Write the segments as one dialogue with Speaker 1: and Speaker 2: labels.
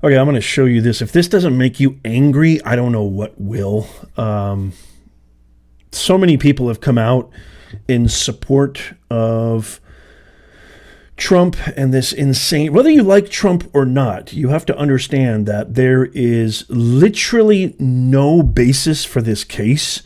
Speaker 1: Okay, I'm going to show you this. If this doesn't make you angry, I don't know what will. So many people have come out in support of Trump and this insane, whether you like Trump or not, you have to understand that there is literally no basis for this case.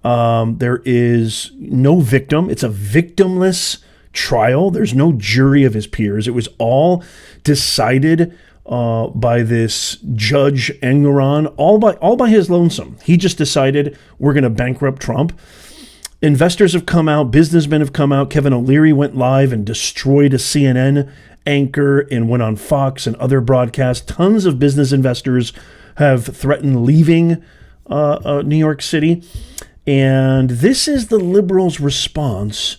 Speaker 1: There is no victim. It's a victimless trial. There's no jury of his peers. It was all decided by this Judge Engoron, all by his lonesome. He just decided we're going to bankrupt Trump. Investors have come out, businessmen have come out. Kevin O'Leary went live and destroyed a CNN anchor and went on Fox and other broadcasts. Tons of business investors have threatened leaving New York City. And this is the liberals' response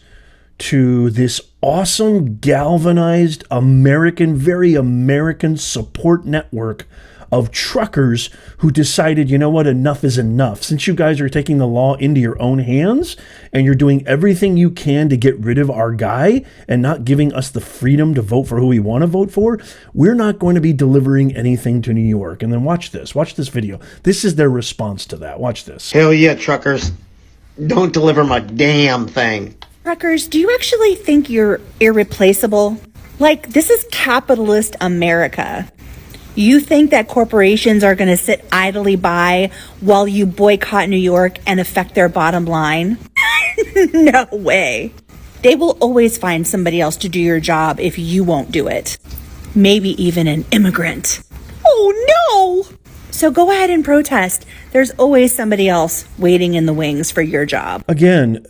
Speaker 1: to this awesome, galvanized American, very American support network of truckers who decided, you know what, enough is enough. Since you guys are taking the law into your own hands and you're doing everything you can to get rid of our guy and not giving us the freedom to vote for who we want to vote for, we're not going to be delivering anything to New York. And then watch this video. This is their response to that. Watch this.
Speaker 2: Hell yeah, truckers. Don't deliver my damn thing.
Speaker 3: Truckers, do you actually think you're irreplaceable? Like, this is capitalist America. You think that corporations are going to sit idly by while you boycott New York and affect their bottom line? No way. They will always find somebody else to do your job if you won't do it. Maybe even an immigrant. Oh no! So go ahead and protest. There's always somebody else waiting in the wings for your job.
Speaker 1: Again,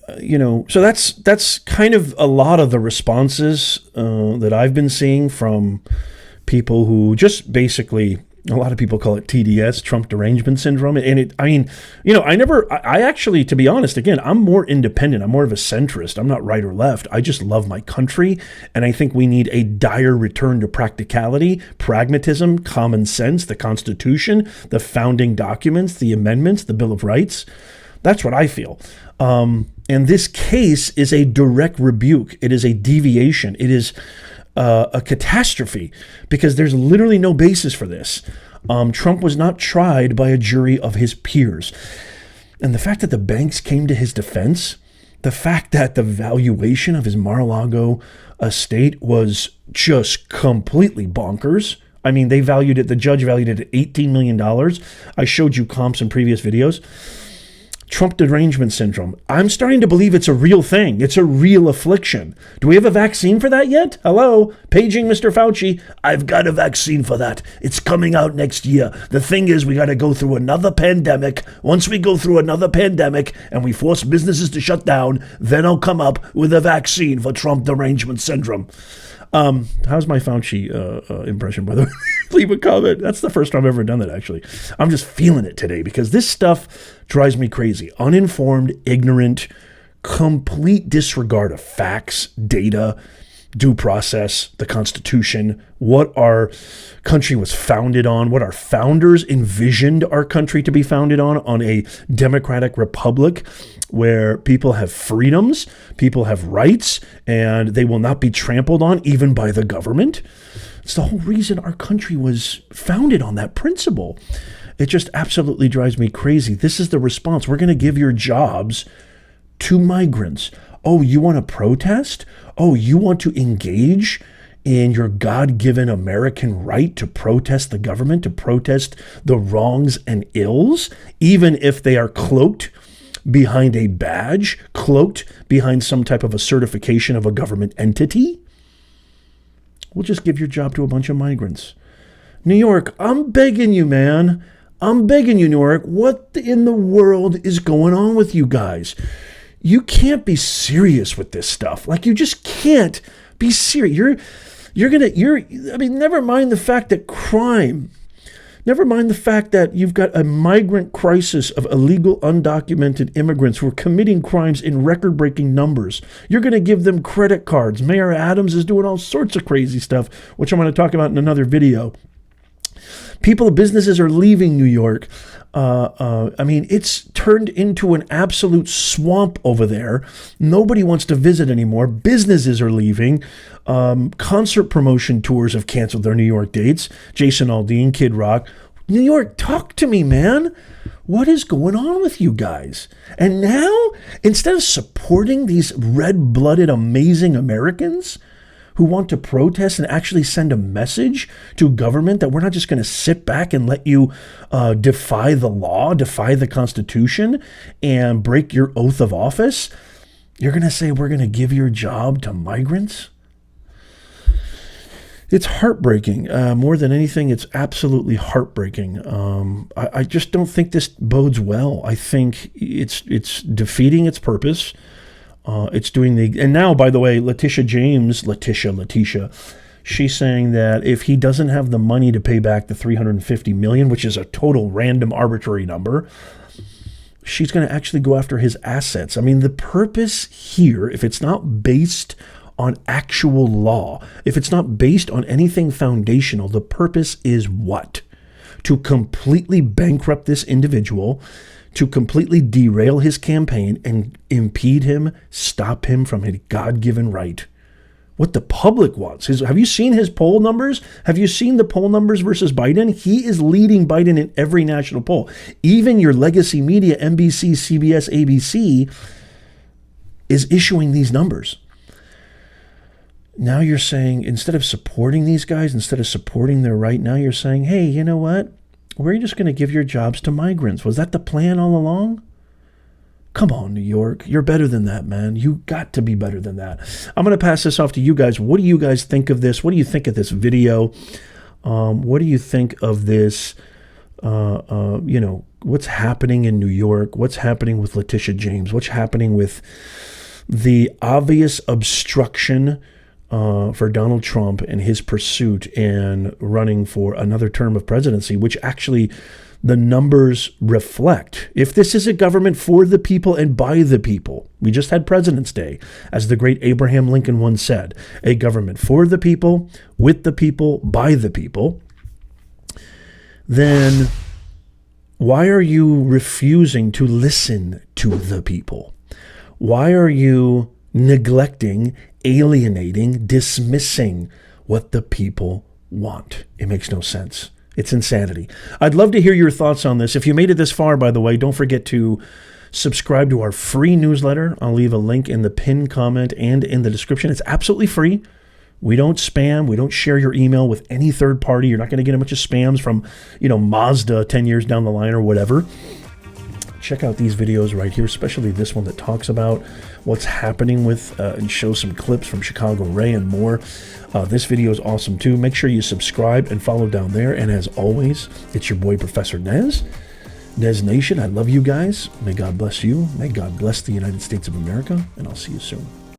Speaker 1: so that's kind of a lot of the responses that I've been seeing from people who just basically, a lot of people call it TDS, Trump derangement syndrome. And I actually, to be honest, again, I'm more independent. I'm more of a centrist. I'm not right or left. I just love my country. And I think we need a dire return to practicality, pragmatism, common sense, the Constitution, the founding documents, the amendments, the Bill of Rights. That's what I feel. And this case is a direct rebuke. It is a deviation. It is a catastrophe because there's literally no basis for this. Trump was not tried by a jury of his peers. And the fact that the banks came to his defense, the fact that the valuation of his Mar-a-Lago estate was just completely bonkers. I mean, the judge valued it at $18 million. I showed you comps in previous videos. Trump derangement syndrome. I'm starting to believe it's a real thing. It's a real affliction. Do we have a vaccine for that yet? Hello? Paging Mr. Fauci. I've got a vaccine for that. It's coming out next year. The thing is, we got to go through another pandemic. Once we go through another pandemic and we force businesses to shut down, then I'll come up with a vaccine for Trump derangement syndrome. How's my Fauci impression, by the way? Leave a comment. That's the first time I've ever done that, actually. I'm just feeling it today because this stuff drives me crazy. Uninformed, ignorant, complete disregard of facts, data, due process, the Constitution, what our country was founded on, what our founders envisioned our country to be founded on a democratic republic where people have freedoms, people have rights, and they will not be trampled on even by the government. It's the whole reason our country was founded on that principle. It just absolutely drives me crazy. This is the response. We're going to give your jobs to migrants. Oh, you want to protest? Oh, you want to engage in your God-given American right to protest the government, to protest the wrongs and ills, even if they are cloaked behind a badge, cloaked behind some type of a certification of a government entity? We'll just give your job to a bunch of migrants. New York, I'm begging you, man. I'm begging you, New York. What in the world is going on with you guys? You can't be serious with this stuff. Like, you just can't be serious. Never mind the fact that crime, never mind the fact that you've got a migrant crisis of illegal, undocumented immigrants who are committing crimes in record-breaking numbers. You're going to give them credit cards. Mayor Adams is doing all sorts of crazy stuff, which I'm going to talk about in another video. Businesses are leaving New York. I mean, it's turned into an absolute swamp over there. Nobody wants to visit anymore. Businesses are leaving. Concert promotion tours have canceled their New York dates. Jason Aldean, Kid Rock. New York, talk to me, man. What is going on with you guys? And now, instead of supporting these red-blooded, amazing Americans who want to protest and actually send a message to government that we're not just going to sit back and let you defy the law, defy the Constitution, and break your oath of office, you're going to say we're going to give your job to migrants? It's heartbreaking. More than anything, it's absolutely heartbreaking. I just don't think this bodes well. I think it's defeating its purpose. It's doing and now, by the way, Letitia, she's saying that if he doesn't have the money to pay back the $350 million, which is a total random arbitrary number, she's going to actually go after his assets. I mean, the purpose here, if it's not based on actual law, if it's not based on anything foundational, the purpose is what? To completely bankrupt this individual, to completely derail his campaign and impede him, stop him from his God-given right. What the public wants. Have you seen his poll numbers? Have you seen the poll numbers versus Biden? He is leading Biden in every national poll. Even your legacy media, NBC, CBS, ABC, is issuing these numbers. Now you're saying, instead of supporting these guys, instead of supporting their right, now you're saying, hey, you know what? We're just going to give your jobs to migrants. Was that the plan all along? Come on, New York. You're better than that, man. You got to be better than that. I'm going to pass this off to you guys. What do you guys think of this? What do you think of this video? What do you think of this? What's happening in New York? What's happening with Letitia James? What's happening with the obvious obstruction for Donald Trump and his pursuit and running for another term of presidency, which actually the numbers reflect? If this is a government for the people and by the people, we just had President's Day, as the great Abraham Lincoln once said, a government for the people, with the people, by the people, then why are you refusing to listen to the people? Why are you neglecting, alienating, dismissing what the people want? It makes no sense. It's insanity. I'd love to hear your thoughts on this. If you made it this far, by the way, don't forget to subscribe to our free newsletter. I'll leave a link in the pinned comment and in the description. It's absolutely free. We don't spam. We don't share your email with any third party. You're not going to get a bunch of spams from, Mazda 10 years down the line or whatever. Check out these videos right here, especially this one that talks about what's happening with and shows some clips from Chicago Ray and more. This video is awesome too. Make sure you subscribe and follow down there. And as always, it's your boy, Professor Nez. Nez Nation, I love you guys. May God bless you. May God bless the United States of America. And I'll see you soon.